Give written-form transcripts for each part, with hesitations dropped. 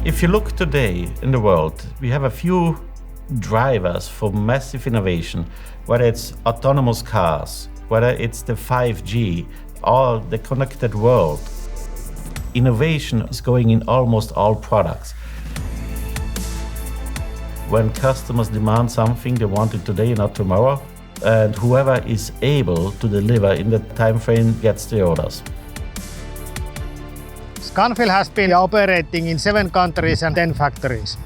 If you look today in the world, we have a few drivers for massive innovation, whether it's autonomous cars, whether it's the 5G, or the connected world. Innovation is going in almost all products. When customers demand something, they want it today, not tomorrow, and whoever is able to deliver in the time frame gets the orders. Scanfil has been operating in 7 countries and 10 factories.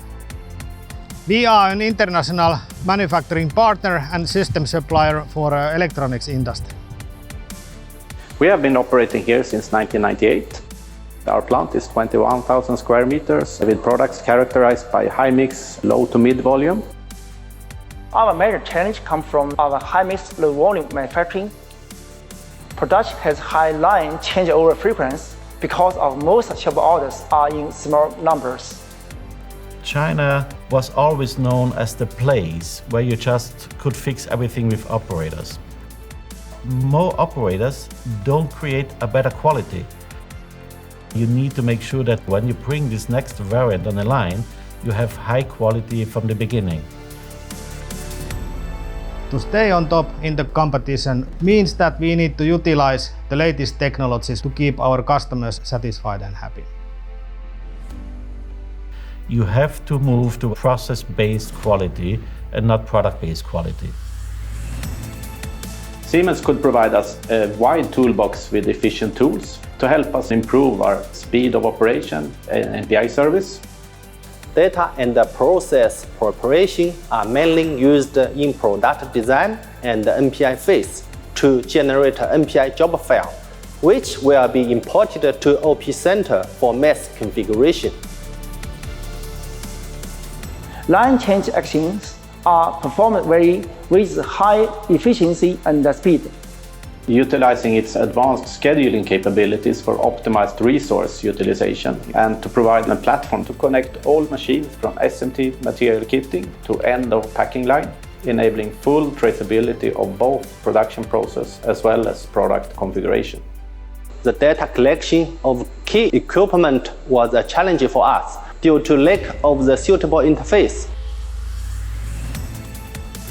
We are an international manufacturing partner and system supplier for the electronics industry. We have been operating here since 1998. Our plant is 21,000 square meters with products characterized by high mix, low to mid volume. Our major challenge comes from our high mix, low volume manufacturing. Production has high line changeover frequency because of most shop orders are in small numbers. China was always known as the place where you just could fix everything with operators. More operators don't create a better quality. You need to make sure that when you bring this next variant on the line, you have high quality from the beginning. To stay on top in the competition means that we need to utilize the latest technologies to keep our customers satisfied and happy. You have to move to process-based quality and not product-based quality. Siemens could provide us a wide toolbox with efficient tools to help us improve our speed of operation and NPI service. Data and the process preparation are mainly used in product design and the NPI phase to generate an NPI job file, which will be imported to OP Center for mass configuration. Line change actions are performed with high efficiency and speed. Utilizing its advanced scheduling capabilities for optimized resource utilization and to provide a platform to connect all machines from SMT material kitting to end of packing line, enabling full traceability of both production process as well as product configuration. The data collection of key equipment was a challenge for us due to lack of the suitable interface.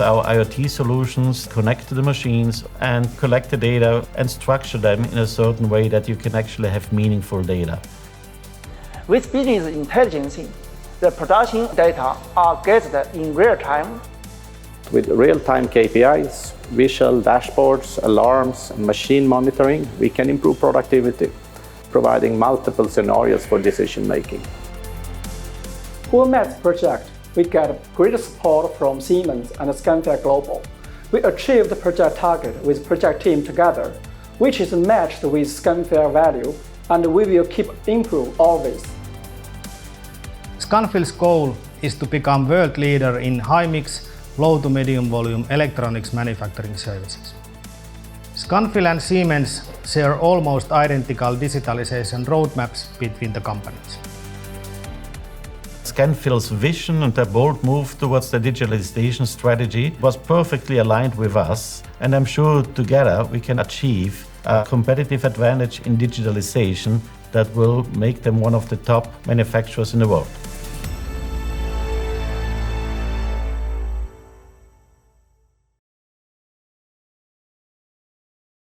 Our IoT solutions connect to the machines and collect the data and structure them in a certain way that you can actually have meaningful data. With business intelligence, the production data are gathered in real time. With real-time KPIs, visual dashboards, alarms, and machine monitoring, we can improve productivity, providing multiple scenarios for decision-making. For Max project, we get great support from Siemens and Scanfil Global. We achieved the project target with project team together, which is matched with Scanfil value, and we will keep improve always. Scanfil's goal is to become world leader in high-mix, low to medium volume electronics manufacturing services. Scanfil and Siemens share almost identical digitalization roadmaps between the companies. Scanfil's vision and their bold move towards the digitalization strategy was perfectly aligned with us, and I'm sure together we can achieve a competitive advantage in digitalization that will make them one of the top manufacturers in the world.